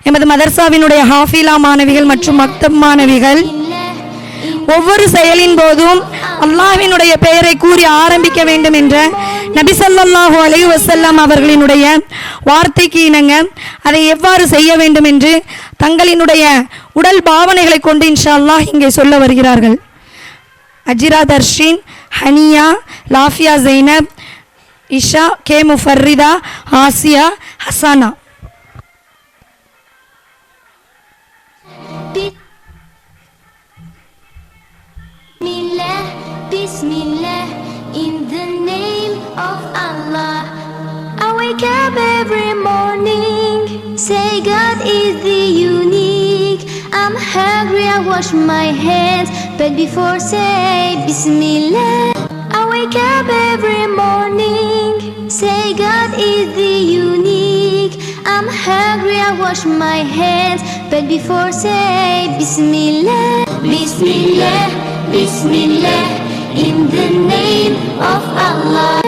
எமது மதர்சாவினுடைய ஹாஃபிலா மாணவிகள் மற்றும் மக்தப் மாணவிகள் ஒவ்வொரு செயலின் போதும் அல்லாஹ்வினுடைய பெயரை கூறி ஆரம்பிக்க வேண்டும் என்ற நபி ஸல்லல்லாஹு அலைஹி வஸல்லம் அவர்களினுடைய வார்த்தைக்கு இணங்க அதை எவ்வாறு செய்ய வேண்டும் என்று தங்களினுடைய உடல் பாவனைகளை கொண்டு இன்ஷா அல்லாஹ் இங்கே சொல்ல வருகிறார்கள். அஜிரா தர்ஷின், ஹனியா, லாஃபியா ஜைனப், இஷா, கே Mufarrida, Asiya, Hasana. Bismillah, in the name of Allah. I wake up every morning, say God is the unique. I'm hungry, I wash my hands, but before say Bismillah. I wake up every morning, say God is the unique. I'm hungry, I wash my hands, but before say Bismillah. Bismillah, Bismillah, in the name of Allah.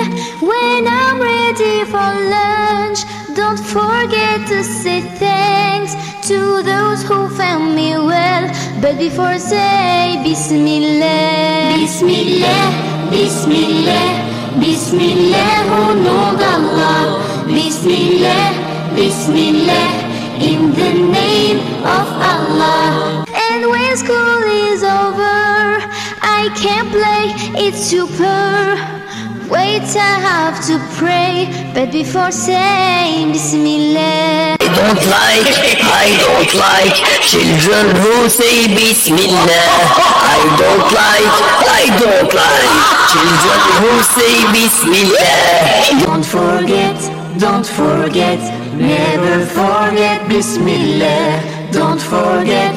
When I'm ready for lunch, don't forget to say thanks to those who found me well, but before say Bismillah. Bismillah, Bismillah, Bismillah, oh Lord Allah. Bismillah, Bismillah, in the name of Allah. And when school is over, I can't play, it's super. Wait, I have to pray, but before saying Bismillah. I don't like children who say Bismillah. I don't like children who say Bismillah. Don't forget, never forget Bismillah. Don't forget,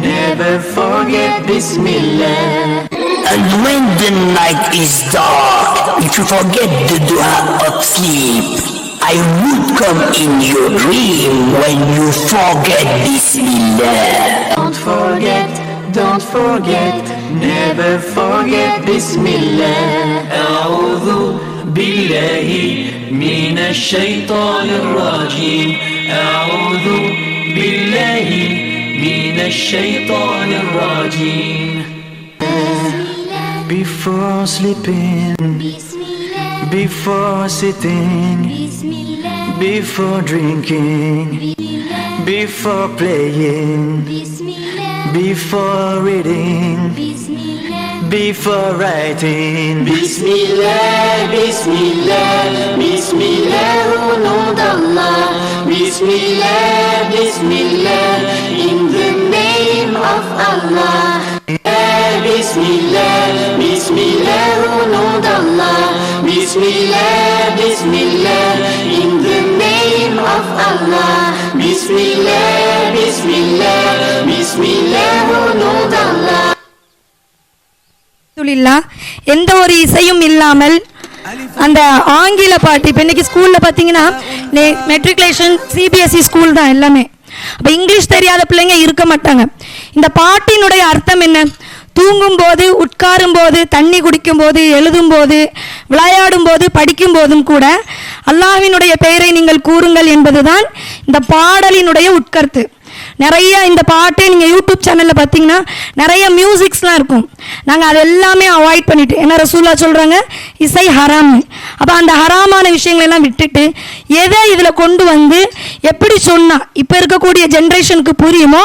never forget Bismillah. And when the night is dark, if you forget the dua of sleep, I would come in your dream when you forget Bismillah. Don't forget, never forget Bismillah. أعوذ بالله من الشيطان الرجيم. أعوذ بالله من الشيطان الرجيم. Before sleeping, before sitting, before drinking, before playing, before reading, before writing. Bismillah, Bismillah, Bismillah, oh Lord Allah. Bismillah, Bismillah, in the name of Allah. Bismillah, Bismillah, oh Lord Allah. Bismillah, Bismillah, in the name of Allah. Bismillah, Bismillah, Bismillah, oh Lord Allah. எந்த ஒரு இசையும் இல்லாமல் அந்த ஆங்கில பாட்டு இப்போ இன்னைக்கு ஸ்கூலில் பார்த்தீங்கன்னா மெட்ரிகுலேஷன் சிபிஎஸ்இ ஸ்கூல் தான் எல்லாமே. அப்போ இங்கிலீஷ் தெரியாத பிள்ளைங்க இருக்க மாட்டாங்க. இந்த பாட்டினுடைய அர்த்தம் என்ன? தூங்கும் போது, உட்காரும் போது, தண்ணி குடிக்கும் போது, எழுதும் போது, விளையாடும் போது, படிக்கும் போதும் கூட அல்லாஹ்வினுடைய பெயரை நீங்கள் கூறுங்கள் என்பதுதான் இந்த பாடலினுடைய உட்கருத்து. நிறைய இந்த பாட்டு நீங்கள் யூடியூப் சேனலில் பார்த்தீங்கன்னா நிறைய மியூசிக்ஸ்லாம் இருக்கும். நாங்கள் அது எல்லாமே அவாய்ட் பண்ணிவிட்டு, என்ன ரசூலுல்லாஹ் சொல்கிறாங்க, இசை ஹராம். அப்போ அந்த ஹராமான விஷயங்களெல்லாம் விட்டுட்டு எதை இதில் கொண்டு வந்து எப்படி சொன்னால் இப்போ இருக்கக்கூடிய ஜென்ரேஷனுக்கு புரியுமோ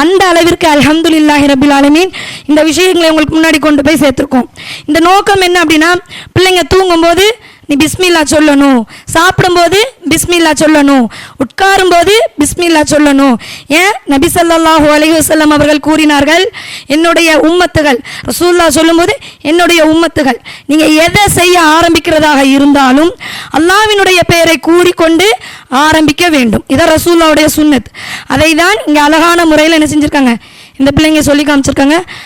அந்த அளவிற்கு அல்ஹம்துலில்லாஹி ரப்பில் ஆலமீன் இந்த விஷயங்களை உங்களுக்கு முன்னாடி கொண்டு போய் சேர்த்துருக்கோம். இந்த நோக்கம் என்ன அப்படின்னா, பிள்ளைங்க தூங்கும்போது நீ பிஸ்மில்லா சொல்லணும், சாப்பிடும்போது பிஸ்மில்லா சொல்லணும், உட்காரும்போது பிஸ்மில்லா சொல்லணும். ஏன் நபி ஸல்லல்லாஹு அலைஹி வஸல்லம் அவர்கள் கூறினார்கள், என்னுடைய உம்மத்துகள், ரசூலுல்லாஹ் சொல்லும்போது என்னுடைய உம்மத்துகள், நீங்கள் எதை செய்ய ஆரம்பிக்கிறதாக இருந்தாலும் அல்லாஹ்வினுடைய பெயரை கூறிக்கொண்டு ஆரம்பிக்க வேண்டும். இதான் ரசூலுல்லாஹ்வுடைய சுன்னத். அதை தான் இங்கே அழகான முறையில் என்ன செஞ்சுருக்காங்க, இந்த பிள்ளைங்க சொல்லி காமிச்சிருக்காங்க.